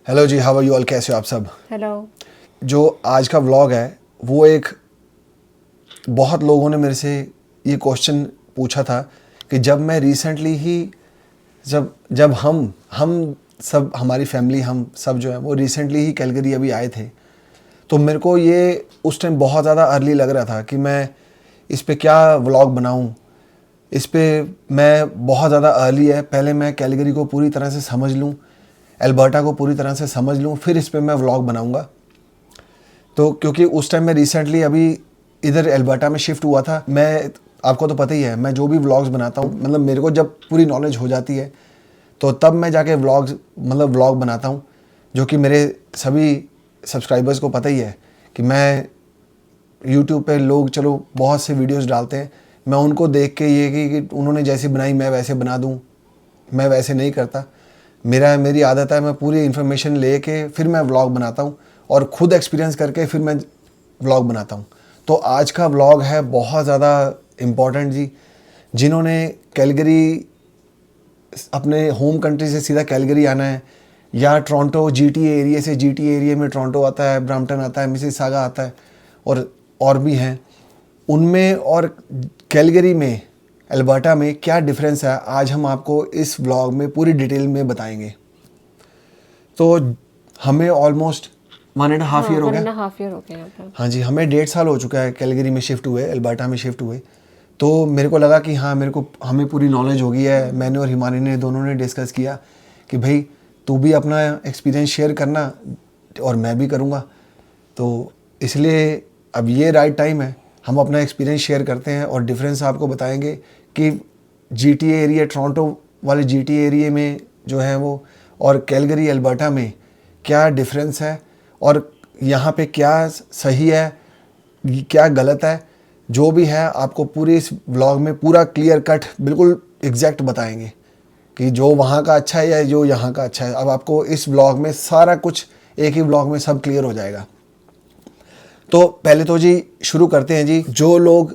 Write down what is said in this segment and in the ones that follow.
Hello ji, how are you all, कैसे हो आप सब। हेलो। जो आज का व्लॉग है वो एक बहुत लोगों ने मेरे से ये क्वेश्चन पूछा था कि जब मैं रिसेंटली ही जब जब हम सब हमारी फैमिली हम सब जो है वो रिसेंटली ही कैलगरी अभी आए थे, तो मेरे को ये उस टाइम बहुत ज़्यादा अर्ली लग रहा था कि मैं इस पे क्या व्लॉग बनाऊं। इस पे मैं बहुत ज़्यादा अर्ली है, पहले मैं कैलगरी को पूरी तरह से समझ लूं, एल्बर्टा को पूरी तरह से समझ लूं, फिर इस पे मैं व्लॉग बनाऊंगा। तो क्योंकि उस टाइम मैं रिसेंटली अभी इधर एल्बर्टा में शिफ्ट हुआ था, मैं आपको तो पता ही है मैं जो भी व्लॉग्स बनाता हूँ, मतलब मेरे को जब पूरी नॉलेज हो जाती है तो तब मैं जाके व्लॉग बनाता हूँ। जो कि मेरे सभी सब्सक्राइबर्स को पता ही है कि मैं यूट्यूब पे लोग चलो बहुत से वीडियोस डालते हैं, मैं उनको देख के ये कि उन्होंने जैसी बनाई मैं वैसे बना दूँ, मैं वैसे नहीं करता। मेरी आदत है मैं पूरी इन्फॉर्मेशन ले के फिर मैं व्लॉग बनाता हूँ और ख़ुद एक्सपीरियंस करके फिर मैं व्लॉग बनाता हूँ। तो आज का व्लॉग है बहुत ज़्यादा इम्पॉर्टेंट जी। जिन्होंने कैलगरी अपने होम कंट्री से सीधा कैलगरी आना है, या टोरंटो जीटीए एरिया से, जीटीए एरिया में टोरंटो आता है, ब्रैम्पटन आता है, मिसिसागा आता है और भी हैं, उनमें और कैलगरी में, एल्बर्टा में क्या डिफरेंस है आज हम आपको इस व्लॉग में पूरी डिटेल में बताएंगे। तो हमें ऑलमोस्ट 1.5 ईयर हो गया। 1.5 ईयर हो गया यहाँ पर। हाँ जी, हमें 1.5 साल हो चुका है कैलगरी में शिफ्ट हुए, एल्बर्टा में शिफ्ट हुए। तो मेरे को लगा कि हाँ हमें पूरी नॉलेज हो गई है। मैंने और हिमानी ने दोनों ने डिस्कस किया कि भाई तू भी अपना एक्सपीरियंस शेयर करना और मैं भी करूँगा। तो इसलिए अब ये राइट टाइम है, हम अपना एक्सपीरियंस शेयर करते हैं और डिफरेंस आपको बताएंगे कि जीटीए एरिया, टोरंटो वाले जीटीए एरिया में जो है वो, और कैलगरी एल्बर्टा में क्या डिफरेंस है और यहाँ पे क्या सही है क्या गलत है। जो भी है आपको पूरे इस व्लॉग में पूरा क्लियर कट बिल्कुल एग्जैक्ट बताएंगे कि जो वहाँ का अच्छा है या जो यहाँ का अच्छा है। अब आपको इस व्लॉग में सारा कुछ एक ही व्लॉग में सब क्लियर हो जाएगा। तो पहले तो जी शुरू करते हैं जी। जो लोग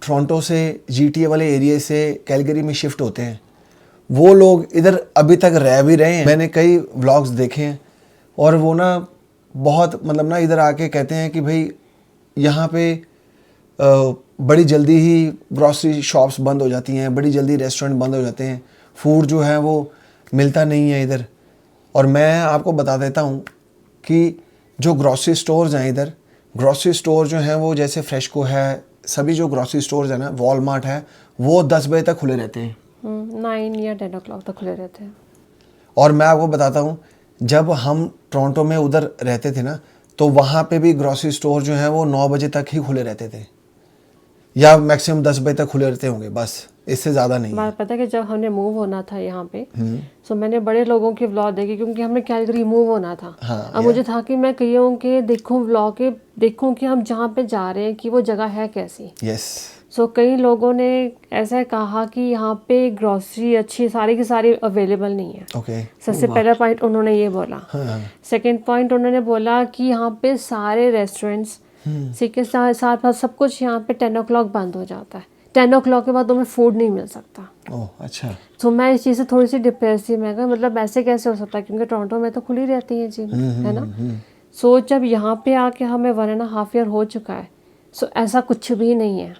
टोरंटो से जीटीए वाले एरिया से कैलगरी में शिफ्ट होते हैं, वो लोग इधर अभी तक रह भी रहे हैं। मैंने कई व्लॉग्स देखे हैं और वो ना बहुत मतलब ना इधर आके कहते हैं कि भाई यहाँ पे बड़ी जल्दी ही ग्रॉसरी शॉप्स बंद हो जाती हैं, बड़ी जल्दी रेस्टोरेंट बंद हो जाते हैं, फूड जो है वो मिलता नहीं है इधर। और मैं आपको बता देता हूँ कि जो ग्रॉसरी स्टोर्स हैं इधर, ग्रॉसरी स्टोर जो हैं वो जैसे फ्रेशको है, सभी जो ग्रॉसरी स्टोर्स हैं ना, वॉलमार्ट है, वो 10 बजे तक खुले रहते हैं। 9 या 10 o'clock तक खुले रहते हैं। और मैं आपको बताता हूँ, जब हम टोरंटो में उधर रहते थे ना, तो वहाँ पे भी ग्रॉसरी स्टोर जो हैं वो 9 बजे तक ही खुले रहते थे, या मैक्सिमम 10 बजे तक खुले रहते होंगे, बस इससे ज़्यादा नहीं है। बात पता है कि जब हमने मूव होना था यहाँ पे, तो मैंने बड़े लोगों के व्लॉग देखे क्योंकि हमने कैलगरी मूव होना था। हाँ, अब मुझे था कि मैं कईयों के देखूं व्लॉग के, देखूं कि हम जहाँ पे जा रहे हैं कि वो जगह है कैसी। यस। सो कई लोगों ने ऐसा कहा कि यहाँ पे ग्रॉसरी अच्छी सारी की सारी अवेलेबल नहीं है। ओके। सबसे पहला पॉइंट उन्होंने ये बोला। हाँ। सेकंड पॉइंट उन्होंने बोला कि यहाँ पे सारे रेस्टोरेंट्स के साथ साथ सब कुछ यहाँ पे 10 o'clock बंद हो जाता है। 10 o'clock के बाद तुम्हें फूड नहीं मिल सकता। ओह अच्छा। तो मैं इस चीज़ से थोड़ी सी डिप्रेस थी। मैं कहा मतलब ऐसे कैसे हो सकता है, क्योंकि टोरंटो में तो खुली रहती है जी, है ना। सो जब यहाँ पे आके हमें 1.5 ईयर हो चुका है, सो ऐसा कुछ भी नहीं है।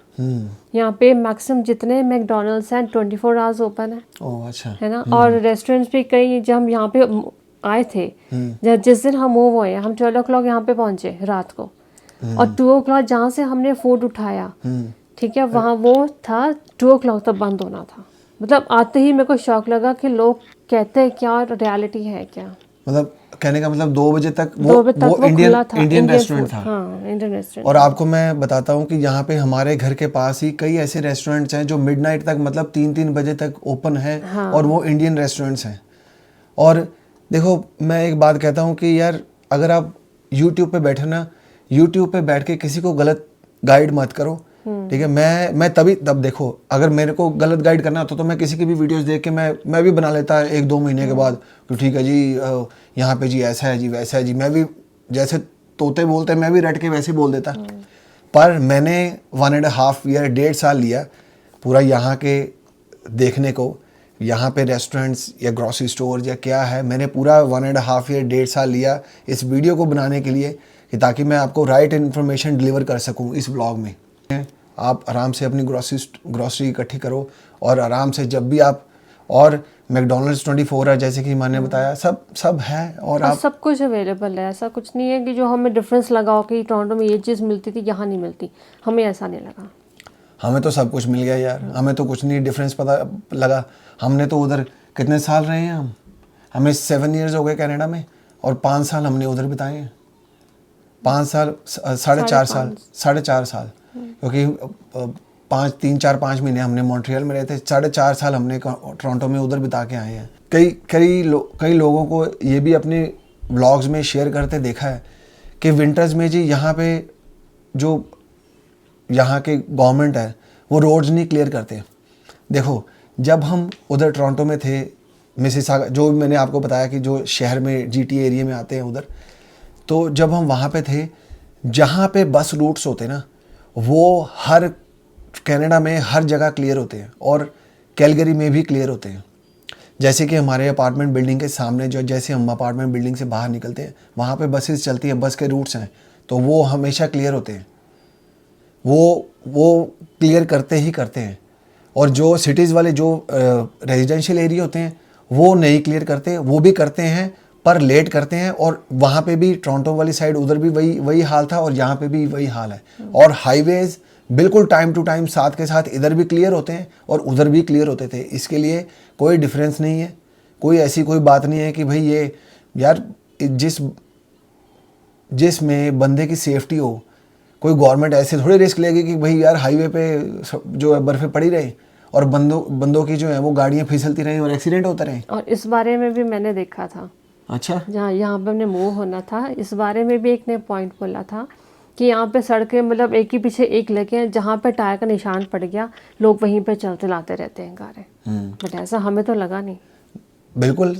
यहाँ पे मैक्सिमम जितने मैकडोनल्ड्स हैं 24 आवर्स ओपन है। ओह अच्छा। है ना। और रेस्टोरेंट्स भी कई, जब हम यहाँ पे आए थे, जिस दिन हम मूव हुए, हम 12 o'clock यहाँ पे पहुंचे रात को, और 2 o'clock जहाँ से हमने फूड उठाया, ठीक है, वहाँ वो था 2 o'clock तक बंद होना था। मतलब आते ही मेरे को शौक लगा कि लोग कहते हैं क्या और रियलिटी है क्या। मतलब कहने का मतलब 2 बजे तक वो इंडियन रेस्टोरेंट था। हाँ, इंडियन रेस्टोरेंट। और आपको मैं बताता हूँ कि यहाँ पे हमारे घर के पास ही कई ऐसे रेस्टोरेंट्स हैं जो मिडनाइट तक, मतलब 3-3 बजे तक ओपन है। हाँ। और वो इंडियन रेस्टोरेंट्स हैं। और देखो मैं एक बात कहता हूँ कि यार अगर आप यूट्यूब पे बैठे ना, यूट्यूब पे बैठ के किसी को गलत गाइड मत करो, ठीक है। मैं तब देखो, अगर मेरे को गलत गाइड करना होता तो मैं किसी की भी वीडियोस देख के मैं भी बना लेता 1-2 महीने के बाद कि ठीक है जी, यहाँ पे जी ऐसा है जी वैसा है जी। मैं भी जैसे तोते बोलते हैं मैं भी रट के वैसे बोल देता। पर मैंने 1.5 ईयर 1.5 साल लिया पूरा यहाँ के देखने को, यहाँ पे रेस्टोरेंट्स या ग्रॉसरी स्टोर या क्या है, मैंने पूरा 1.5 ईयर 1.5 साल लिया इस वीडियो को बनाने के लिए कि ताकि मैं आपको राइट इन्फॉर्मेशन डिलीवर कर सकूँ इस ब्लॉग में। आप आराम से अपनी ग्रॉसरी इकट्ठी करो और आराम से जब भी आप, और मैकडोनल्ड्स 24 है जैसे कि मैंने बताया, सब है और आप सब कुछ अवेलेबल है। ऐसा कुछ नहीं है कि जो हमें डिफरेंस लगा हो कि टोरंटो में ये चीज़ मिलती थी यहाँ नहीं मिलती, हमें ऐसा नहीं लगा। हमें तो सब कुछ मिल गया यार, हमें तो कुछ नहीं डिफरेंस पता लगा। हमने तो उधर कितने साल रहे हैं हमें 7 इयर्स हो गए कनाडा में, और 5 साल हमने उधर बिताए हैं। 5 साल 4.5 साल क्योंकि 3-4-5 महीने हमने मॉन्ट्रियल में रहे थे, 4.5 साल हमने टोरंटो में उधर बिता के आए हैं। कई लोगों को ये भी अपने व्लॉग्स में शेयर करते देखा है कि विंटर्स में जी यहाँ पे जो यहाँ के गवर्नमेंट है वो रोड्स नहीं क्लियर करते। देखो जब हम उधर टोरंटो में थे, मिसिसागा जो मैंने आपको बताया कि जो शहर में GTA एरिया में आते हैं उधर, तो जब हम वहाँ पे थे, जहाँ पे बस रूट्स होते ना वो हर कनाडा में हर जगह क्लियर होते हैं और कैलगरी में भी क्लियर होते हैं। जैसे कि हमारे अपार्टमेंट बिल्डिंग के सामने जो, जैसे हम अपार्टमेंट बिल्डिंग से बाहर निकलते हैं वहाँ पे बसेस चलती हैं, बस के रूट्स हैं, तो वो हमेशा क्लियर होते हैं। वो क्लियर करते ही करते हैं। और जो सिटीज़ वाले जो रेजिडेंशियल एरिया होते हैं वो नहीं क्लियर करते, वो भी करते हैं पर लेट करते हैं। और वहाँ पे भी टोरंटो वाली साइड उधर भी वही हाल था और यहाँ पे भी वही हाल है। और हाईवेज़ बिल्कुल टाइम टू टाइम साथ के साथ इधर भी क्लियर होते हैं और उधर भी क्लियर होते थे। इसके लिए कोई डिफरेंस नहीं है, कोई ऐसी कोई बात नहीं है कि भाई ये यार जिसमें बंदे की सेफ्टी हो, कोई गवर्नमेंट ऐसे थोड़ी रिस्क लेगी कि भाई यार हाईवे पे जो है बर्फ़ें पड़ी रहे और बंदों की जो है वो गाड़ियाँ फिसलती रहें और एक्सीडेंट होते रहें। और इस बारे में भी मैंने देखा था। अच्छा, जहाँ यहाँ पे हमने मूव होना था, इस बारे में भी एक ने पॉइंट बोला था कि यहाँ पे सड़कें मतलब एक ही पीछे एक लगे हैं, जहाँ पे टायर का निशान पड़ गया लोग वहीं पे चलते लाते रहते हैं गाड़ियाँ। बट ऐसा हमें तो लगा नहीं। बिल्कुल।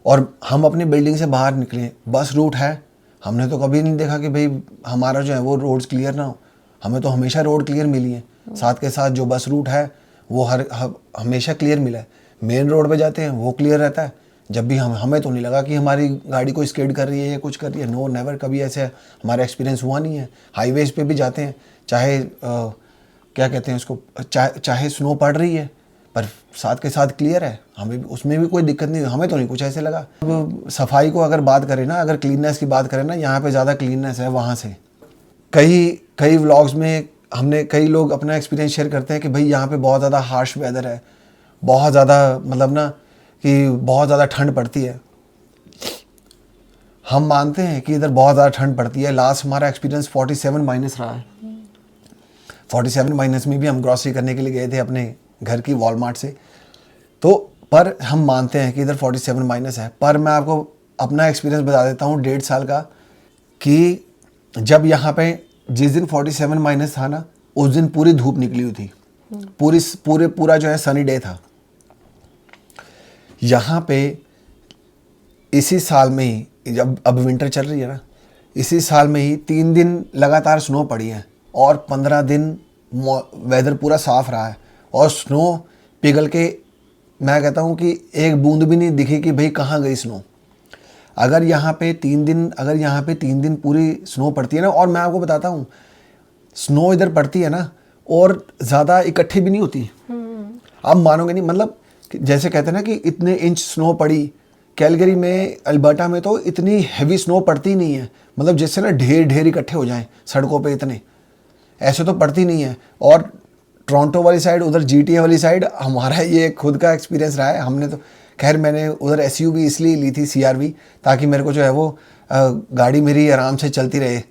और हम अपनी बिल्डिंग से बाहर निकले, बस रूट है, हमने तो कभी नहीं देखा कि भाई हमारा जो है वो रोड्स क्लियर ना हो। हमें तो हमेशा रोड क्लियर मिली है। साथ के साथ जो बस रूट है वो हमेशा क्लियर मिला है। मेन रोड पे जाते हैं वो क्लियर रहता है। जब भी हमें तो नहीं लगा कि हमारी गाड़ी कोई स्किड कर रही है या कुछ कर रही है। नो नेवर, कभी ऐसे हमारा एक्सपीरियंस हुआ नहीं है। हाईवेज़ पे भी जाते हैं, चाहे क्या कहते हैं उसको, चाहे स्नो पड़ रही है पर साथ के साथ क्लियर है, हमें उसमें भी कोई दिक्कत नहीं, हमें तो नहीं कुछ ऐसे लगा। अब सफाई को अगर बात करें ना, अगर क्लीननेस की बात करें ना, यहाँ पे ज़्यादा क्लीननेस है वहाँ से। कई व्लॉग्स में हमने कई लोग अपना एक्सपीरियंस शेयर करते हैं कि भाई यहाँ पे बहुत ज़्यादा हार्श वेदर है, बहुत ज़्यादा मतलब ना कि बहुत ज़्यादा ठंड पड़ती है। हम मानते हैं कि इधर बहुत ज़्यादा ठंड पड़ती है। लास्ट हमारा एक्सपीरियंस 47- रहा है। 47- में भी हम ग्रॉसरी करने के लिए गए थे अपने घर की वॉलमार्ट से, तो पर हम मानते हैं कि इधर 47- है। पर मैं आपको अपना एक्सपीरियंस बता देता हूँ 1.5 साल का, कि जब यहाँ पे जिस दिन 47- था ना, उस दिन पूरी धूप निकली हुई थी, पूरा जो है सनी डे था। यहाँ पे इसी साल में ही, जब अब विंटर चल रही है ना, इसी साल में ही 3 दिन लगातार स्नो पड़ी है और 15 दिन वेदर पूरा साफ रहा है और स्नो पिघल के, मैं कहता हूँ कि एक बूंद भी नहीं दिखी कि भाई कहाँ गई स्नो। अगर यहाँ पे 3 दिन पूरी स्नो पड़ती है ना, और मैं आपको बताता हूँ स्नो इधर पड़ती है ना और ज़्यादा इकट्ठी भी नहीं होती। आप मानोगे नहीं, मतलब जैसे कहते हैं ना कि इतने इंच स्नो पड़ी कैलगरी में, अल्बर्टा में तो इतनी हैवी स्नो पड़ती नहीं है, मतलब जिससे ना ढेर इकट्ठे हो जाएं सड़कों पे, इतने ऐसे तो पड़ती नहीं है। और टोरंटो वाली साइड, उधर GTA वाली साइड, हमारा ये खुद का एक्सपीरियंस रहा है। हमने तो खैर मैंने उधर SUV इसलिए ली थी CRV, ताकि मेरे को जो है वो गाड़ी मेरी आराम से चलती रहे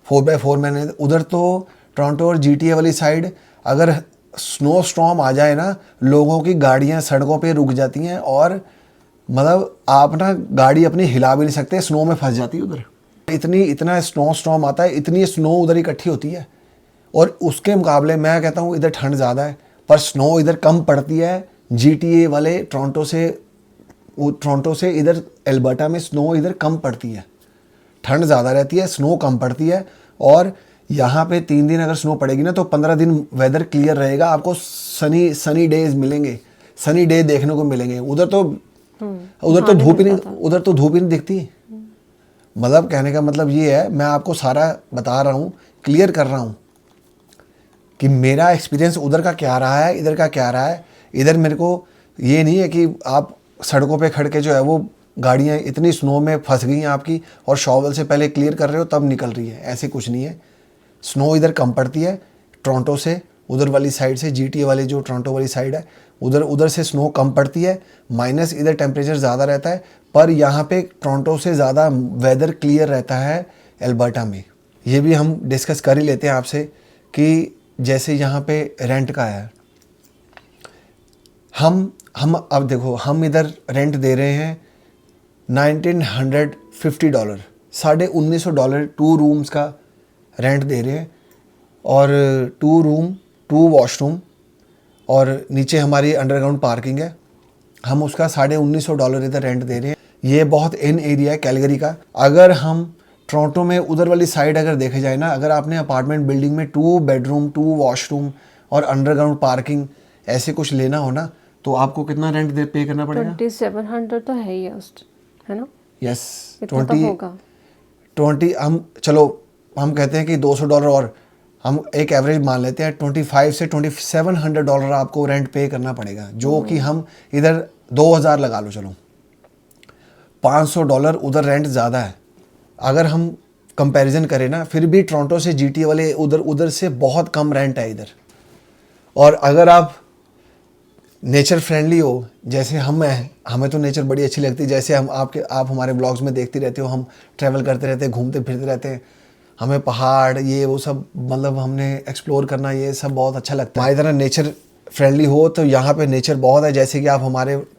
4x4। मैंने उधर तो टोरंटो और GTA वाली साइड अगर स्नो स्टॉर्म आ जाए ना, लोगों की गाड़ियाँ सड़कों पे रुक जाती हैं और मतलब आप ना गाड़ी अपनी हिला भी नहीं सकते, स्नो में फंस जाती है उधर। इतना स्नो स्टॉर्म आता है, इतनी स्नो उधर इकट्ठी होती है। और उसके मुकाबले मैं कहता हूँ इधर ठंड ज़्यादा है, पर स्नो इधर कम पड़ती है। GTA वाले टोरंटो से इधर अल्बर्टा में स्नो इधर कम पड़ती है, ठंड ज़्यादा रहती है, स्नो कम पड़ती है। और यहाँ पे 3 दिन अगर स्नो पड़ेगी ना तो 15 दिन वेदर क्लियर रहेगा, आपको सनी डेज मिलेंगे, सनी डे देखने को मिलेंगे। उधर तो धूप ही नहीं, उधर तो धूप ही नहीं दिखती। मतलब कहने का मतलब ये है, मैं आपको सारा बता रहा हूँ, क्लियर कर रहा हूँ कि मेरा एक्सपीरियंस उधर का क्या रहा है, इधर का क्या रहा है। इधर मेरे को ये नहीं है कि आप सड़कों पे खड़ के जो है वो गाड़ियाँ इतनी स्नो में फंस गई हैं आपकी और शॉवल से पहले क्लियर कर रहे हो तब निकल रही है, ऐसे कुछ नहीं है। स्नो इधर कम पड़ती है टोरंटो से, उधर वाली साइड से, GTA वाली जो टोरंटो वाली साइड है उधर से स्नो कम पड़ती है, माइनस इधर टेम्परेचर ज़्यादा रहता है। पर यहाँ पे टोरंटो से ज़्यादा वेदर क्लियर रहता है एल्बर्टा में। ये भी हम डिस्कस कर ही लेते हैं आपसे कि जैसे यहाँ पे रेंट का है, हम अब देखो, हम इधर रेंट दे रहे हैं $1950, $1950 2 रूम्स का रेंट दे रहे हैं, और 2 रूम 2 वॉशरूम और नीचे हमारी अंडरग्राउंड पार्किंग है। हम उसका $1950 इधर रेंट दे रहे हैं। ये बहुत इन एरिया है कैलगरी का। अगर हम टोरंटो में उधर वाली साइड अगर देखे जाए ना, अगर आपने अपार्टमेंट बिल्डिंग में 2 बेडरूम 2 वॉशरूम और अंडरग्राउंड पार्किंग ऐसे कुछ लेना हो ना, तो आपको कितना रेंट पे करना पड़ेगा? 2700 तो है ही है ना? यस, 20 हम कहते हैं कि $200 और हम एक एवरेज मान लेते हैं, $2500 से $2700 आपको रेंट पे करना पड़ेगा, जो कि हम इधर 2000 लगा लो, चलो $500 उधर रेंट ज़्यादा है। अगर हम कंपैरिजन करें ना, फिर भी टोरंटो से GTA वाले उधर से बहुत कम रेंट है इधर। और अगर आप नेचर फ्रेंडली हो जैसे हम हैं, हमें तो नेचर बड़ी अच्छी लगती है, जैसे आप हमारे ब्लॉग्स में देखती रहते हो, हम ट्रैवल करते रहते हैं, घूमते फिरते रहते हैं, हमें पहाड़ ये वो सब मतलब हमने एक्सप्लोर करना ये सब बहुत अच्छा लगता है। हमारी तरह नेचर फ्रेंडली हो तो यहाँ पे नेचर बहुत है।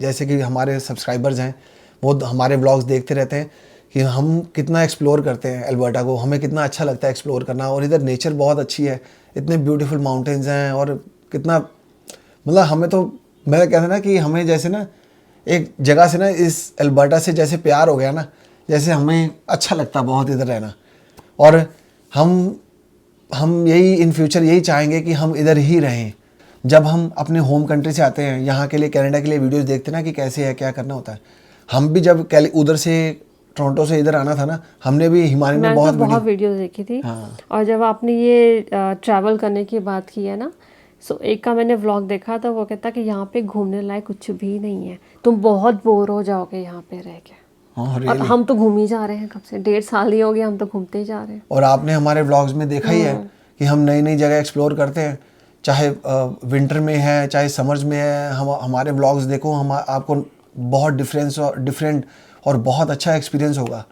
जैसे कि हमारे सब्सक्राइबर्स हैं, वो हमारे ब्लॉग्स देखते रहते हैं कि हम कितना एक्सप्लोर करते हैं एल्बर्टा को, हमें कितना अच्छा लगता है एक्सप्लोर करना। और इधर नेचर बहुत अच्छी है, इतने ब्यूटीफुल माउंटेन्स हैं, और कितना मतलब हमें तो, मैं कहता ना कि हमें जैसे ना एक जगह से ना इस एल्बर्टा से जैसे प्यार हो गया ना, जैसे हमें अच्छा लगता बहुत इधर रहना। और हम यही इन फ्यूचर यही चाहेंगे कि हम इधर ही रहें। जब हम अपने होम कंट्री से आते हैं यहाँ के लिए, कनाडा के लिए वीडियोस देखते हैं ना कि कैसे है क्या करना होता है, हम भी जब उधर से टोरंटो से इधर आना था ना, हमने भी हिमालय में बहुत वीडियो देखी थी। हाँ। और जब आपने ये ट्रैवल करने की बात की है ना, सो एक का मैंने व्लॉग देखा था, वो कहता कि यहाँ पे घूमने लायक कुछ भी नहीं है, तुम बहुत बोर हो जाओगे यहाँ पे रह के। और हम तो घूम ही जा रहे हैं, कब से 1.5 साल ही हो गया, हम तो घूमते ही जा रहे हैं। और आपने हमारे व्लॉग्स में देखा ही है कि हम नई नई जगह एक्सप्लोर करते हैं, चाहे विंटर में है चाहे समर्स में है। हमारे व्लॉग्स देखो, हम आपको बहुत डिफरेंट और बहुत अच्छा एक्सपीरियंस होगा,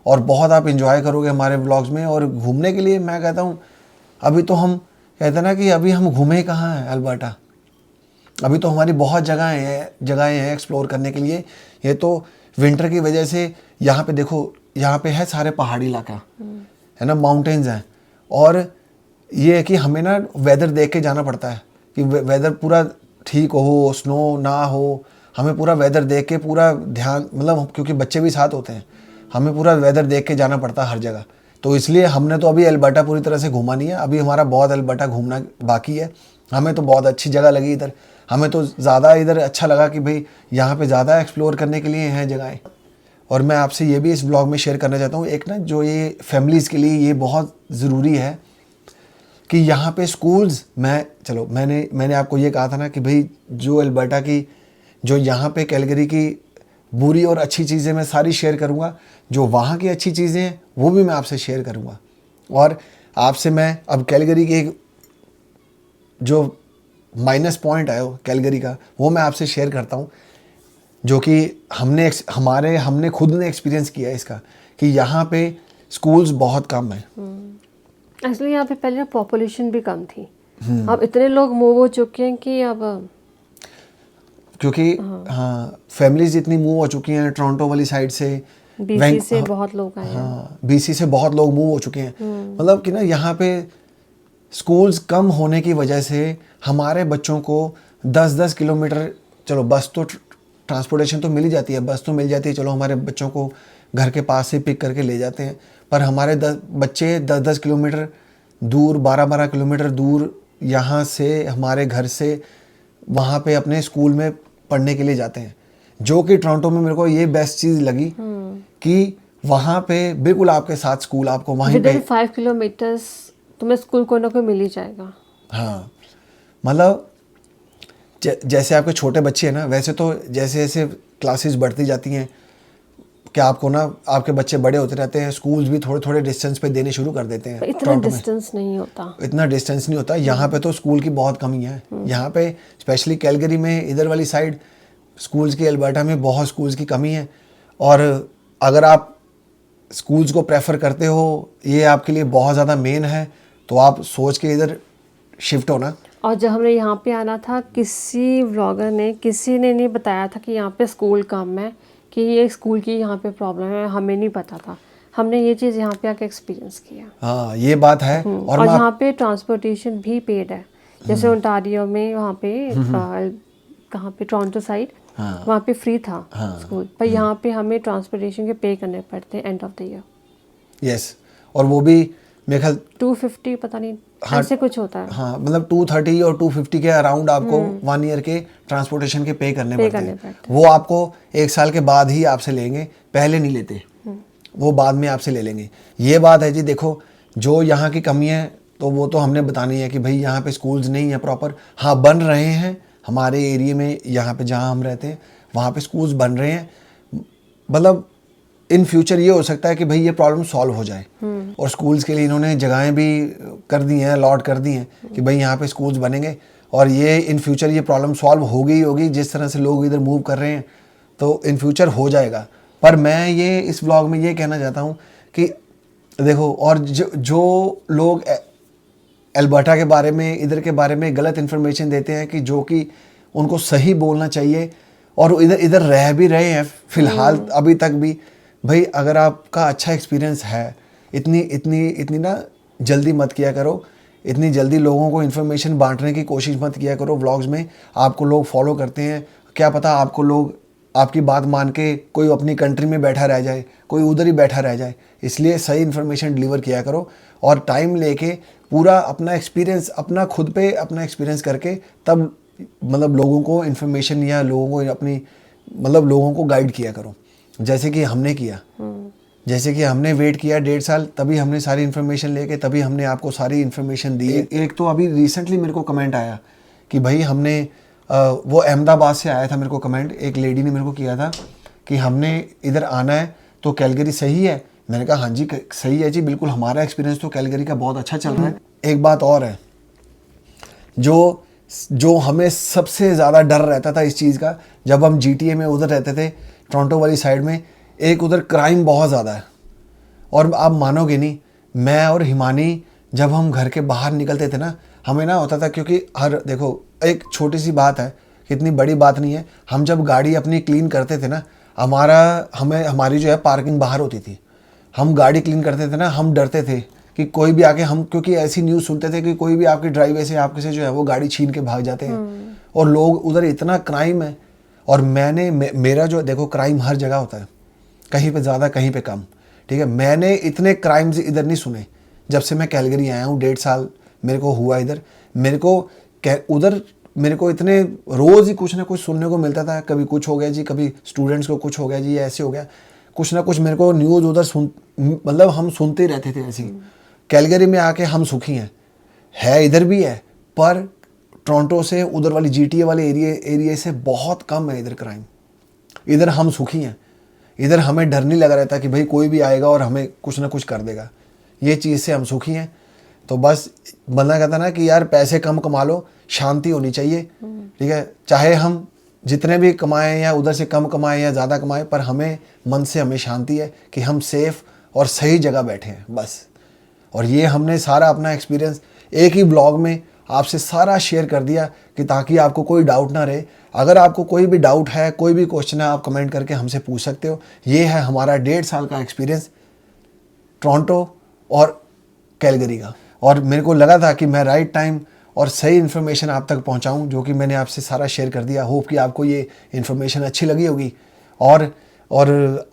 और बहुत आप इंजॉय करोगे हमारे व्लॉग्स में। और घूमने के लिए मैं कहता हूँ, अभी तो हम कहते हैं ना कि अभी हम घूमे कहाँ हैं एल्बर्टा, अभी तो हमारी बहुत जगहें हैं एक्सप्लोर करने के लिए। ये तो विंटर की वजह से यहाँ पे देखो, यहाँ पे है सारे पहाड़ी इलाका है ना, माउंटेन्स हैं, और ये है कि हमें ना वेदर देख के जाना पड़ता है कि वेदर पूरा ठीक हो, स्नो ना हो, हमें पूरा वेदर देख के पूरा ध्यान, मतलब क्योंकि बच्चे भी साथ होते हैं, हमें पूरा वेदर देख के जाना पड़ता है हर जगह। तो इसलिए हमने तो अभी एल्बर्टा पूरी तरह से घूमा नहीं है, अभी हमारा बहुत एल्बर्टा घूमना बाकी है। हमें तो बहुत अच्छी जगह लगी इधर, हमें तो ज़्यादा इधर अच्छा लगा कि भाई यहाँ पे ज़्यादा एक्सप्लोर करने के लिए हैं जगहें। और मैं आपसे ये भी इस ब्लॉग में शेयर करना चाहता हूँ, एक ना जो ये फैमिलीज़ के लिए ये बहुत ज़रूरी है कि यहाँ पे स्कूल्स, मैंने आपको ये कहा था ना कि भाई जो एल्बर्टा की, जो यहाँ पे कैलगरी की बुरी और अच्छी चीज़ें मैं सारी शेयर करूँगा, जो वहाँ की अच्छी चीज़ें हैं वो भी मैं आपसे शेयर करूँगा। और आपसे मैं अब कैलगरी की एक जो माइनस पॉइंट है कैलगरी का, वो मैं आपसे शेयर करता हूँ, जो कि हमने खुद ने एक्सपीरियंस किया है इसका, कि यहाँ पे स्कूल्स बहुत कम है। एक्चुअली यहाँ पे पहले पॉपुलेशन भी कम थी, अब इतने लोग मूव हो चुके हैं कि अब क्योंकि हाँ फैमिलीज इतनी मूव हो चुकी हैं टोरंटो वाली साइड से, BC से बहुत लोग आए हैं। हाँ BC से बहुत लोग मूव हो चुके हैं। मतलब कि ना यहाँ पे स्कूल्स कम होने की वजह से हमारे बच्चों को 10-10 किलोमीटर, चलो बस तो ट्रांसपोर्टेशन तो मिल ही जाती है, बस तो मिल जाती है, चलो हमारे बच्चों को घर के पास से पिक करके ले जाते हैं, पर हमारे बच्चे 10-10 किलोमीटर दूर, 12-12 किलोमीटर दूर यहाँ से, हमारे घर से वहाँ पे अपने स्कूल में पढ़ने के लिए जाते हैं, जो कि टोरंटो में मेरे को ये बेस्ट चीज़ लगी कि वहाँ पे बिल्कुल आपके साथ स्कूल आपको वहीं पे विदिन 5 किलोमीटर्स तुम्हें स्कूल कोई ना कोई मिल ही जाएगा। हाँ, मतलब जैसे आपके छोटे बच्चे हैं ना, वैसे तो जैसे जैसे क्लासेस बढ़ती जाती हैं कि आपको ना आपके बच्चे बड़े होते रहते हैं, स्कूल्स भी थोड़े थोड़े डिस्टेंस पे देने शुरू कर देते हैं। इतना टोरंटो में डिस्टेंस नहीं होता, इतना डिस्टेंस नहीं होता। यहाँ पे तो स्कूल की बहुत कमी है। यहाँ पे स्पेशली कैलगरी में इधर वाली साइड स्कूल्स की, अल्बर्टा में बहुत स्कूल्स की कमी है। और अगर आप स्कूल्स को प्रेफर करते हो, ये आपके लिए बहुत ज़्यादा मेन है, तो आप सोच के इधर शिफ्ट होना। और जब हमने यहाँ पे आना था, किसी व्लॉगर ने किसी ने नहीं बताया था कि यहाँ पे स्कूल कम है, कि ये स्कूल की यहाँ पे प्रॉब्लम है, हमें नहीं पता था। हमने ये चीज़ यहाँ पे आके एक्सपीरियंस किया। हाँ, ये बात है। और यहाँ पे ट्रांसपोर्टेशन भी पेड है, जैसे ओंटारियो में वहाँ पे कहाँ पे टोरंटो साइड, वहाँ पे फ्री था स्कूल, पर यहाँ पे हमें ट्रांसपोर्टेशन के पे करने पड़ते हैं end of the year. Yes, और वो भी मेरे ख्याल 250 पता नहीं ऐसे कुछ होता है। हाँ, मतलब 230 और 250 के अराउंड आपको 1 ईयर के ट्रांसपोर्टेशन के पे करने पड़ते हैं। वो आपको 1 साल के बाद ही आपसे लेंगे, पहले नहीं लेते, वो बाद में आपसे ले लेंगे। ये बात है जी। देखो, जो यहाँ की कमी है तो वो तो हमने बतानी है कि भाई यहाँ पे स्कूल्स नहीं है प्रॉपर। हाँ, बन रहे हैं हमारे एरिया में, यहाँ पे जहाँ हम रहते हैं वहाँ पे स्कूल्स बन रहे हैं। मतलब इन फ्यूचर ये हो सकता है कि भाई ये प्रॉब्लम सॉल्व हो जाए, और स्कूल्स के लिए इन्होंने जगहें भी कर दी हैं, अलॉट कर दी हैं कि भाई यहाँ पे स्कूल्स बनेंगे, और ये इन फ्यूचर ये प्रॉब्लम सॉल्व होगी ही होगी। जिस तरह से लोग इधर मूव कर रहे हैं तो इन फ्यूचर हो जाएगा। पर मैं ये इस ब्लॉग में ये कहना चाहता हूँ कि देखो, और जो लोग अल्बर्टा के बारे में, इधर के बारे में गलत इन्फॉर्मेशन देते हैं कि जो कि उनको सही बोलना चाहिए, और इधर इधर रह भी रहे हैं फिलहाल अभी तक भी, भाई अगर आपका अच्छा एक्सपीरियंस है, इतनी ना जल्दी मत किया करो, इतनी जल्दी लोगों को इन्फॉर्मेशन बांटने की कोशिश मत किया करो। व्लॉग्स में आपको लोग फॉलो करते हैं, क्या पता आपको लोग आपकी बात मान के कोई अपनी कंट्री में बैठा रह जाए, कोई उधर ही बैठा रह जाए। इसलिए सही इन्फॉर्मेशन डिलीवर किया करो, और टाइम लेके पूरा अपना एक्सपीरियंस, अपना खुद पे अपना एक्सपीरियंस करके तब मतलब लोगों को इन्फॉर्मेशन या लोगों को अपनी मतलब लोगों को गाइड किया करो, जैसे कि हमने किया। जैसे कि हमने वेट किया 1.5 साल, तभी हमने सारी इन्फॉर्मेशन लेके तभी हमने आपको सारी इन्फॉर्मेशन दी। एक तो अभी रिसेंटली मेरे को कमेंट आया कि भाई हमने वो अहमदाबाद से आया था मेरे को कमेंट, एक लेडी ने मेरे को किया था कि हमने इधर आना है तो कैलगरी सही है। मैंने कहा हाँ जी सही है जी, बिल्कुल हमारा एक्सपीरियंस तो कैलगरी का बहुत अच्छा चल रहा है। एक बात और है, जो हमें सबसे ज़्यादा डर रहता था इस चीज़ का, जब हम GTA में उधर रहते थे टोरंटो वाली साइड में, एक उधर क्राइम बहुत ज़्यादा है। और आप मानोगे नहीं, मैं और हिमानी जब हम घर के बाहर निकलते थे ना, हमें ना होता था, क्योंकि देखो एक छोटी सी बात है, इतनी बड़ी बात नहीं है, हम जब गाड़ी अपनी क्लीन करते थे ना, हमारी जो है पार्किंग बाहर होती थी, हम गाड़ी क्लीन करते थे ना, हम डरते थे कि कोई भी आके क्योंकि ऐसी न्यूज़ सुनते थे कि कोई भी आपकी ड्राइववे से आपके से जो है वो गाड़ी छीन के भाग जाते हैं, और लोग उधर इतना क्राइम है। और मेरा जो देखो, क्राइम हर जगह होता है, कहीं पे ज़्यादा कहीं पे कम, ठीक है। मैंने इतने क्राइम्स इधर नहीं सुने जब से मैं कैलगरी आया हूँ। 1.5 साल मेरे को हुआ इधर, उधर मेरे को इतने रोज़ ही कुछ ना कुछ सुनने को मिलता था। कभी कुछ हो गया जी, कभी स्टूडेंट्स को कुछ हो गया जी, ऐसे हो गया, कुछ ना कुछ मेरे को न्यूज़ उधर मतलब हम सुनते ही रहते थे ऐसे ही। कैलगरी में आके हम सुखी हैं, इधर भी है, पर टोरंटो से उधर वाली GTA वाले एरिया से बहुत कम है इधर क्राइम। इधर हम सुखी हैं, इधर हमें डर नहीं लगा रहता कि भाई कोई भी आएगा और हमें कुछ ना कुछ कर देगा। ये चीज़ से हम सुखी हैं। तो बस बंदा कहता ना कि यार पैसे कम कमा लो, शांति होनी चाहिए, ठीक है। चाहे हम जितने भी कमाएं या उधर से कम कमाएं या ज़्यादा कमाएं, पर हमें मन से हमें शांति है कि हम सेफ़ और सही जगह बैठे हैं बस। और ये हमने सारा अपना एक्सपीरियंस एक ही ब्लॉग में आपसे सारा शेयर कर दिया कि ताकि आपको कोई डाउट ना रहे। अगर आपको कोई भी डाउट है, कोई भी क्वेश्चन है, आप कमेंट करके हमसे पूछ सकते हो। ये है हमारा 1.5 साल का एक्सपीरियंस टोरंटो और कैलगरी का, और मेरे को लगा था कि मैं राइट टाइम और सही इन्फॉर्मेशन आप तक पहुंचाऊं, जो कि मैंने आपसे सारा शेयर कर दिया। होप कि आपको ये इन्फॉर्मेशन अच्छी लगी होगी, और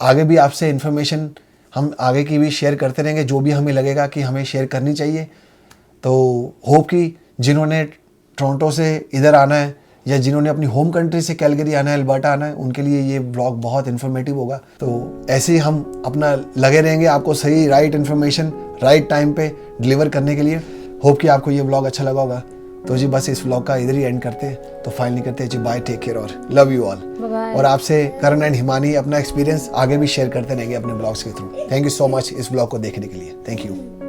आगे भी आपसे इन्फॉर्मेशन हम आगे की भी शेयर करते रहेंगे, जो भी हमें लगेगा कि हमें शेयर करनी चाहिए। तो होप कि जिन्होंने टोरंटो से इधर आना है या जिन्होंने अपनी होम कंट्री से कैलगरी आना है, अल्बर्टा आना है, उनके लिए ये ब्लॉग बहुत इन्फॉर्मेटिव होगा। तो ऐसे ही हम अपना लगे रहेंगे आपको सही राइट इन्फॉर्मेशन राइट टाइम पे डिलीवर करने के लिए। होप कि आपको ये ब्लॉग अच्छा लगा होगा। तो जी बस इस व्लॉग का इधर ही एंड करते हैं, तो फाइनल करते हैं जी, बाय, टेक केयर और लव यू ऑल। और आपसे करण एंड हिमानी अपना एक्सपीरियंस आगे भी शेयर करते रहेंगे अपने ब्लॉग्स के through. Thank you so much इस ब्लॉग को देखने के लिए। Thank you.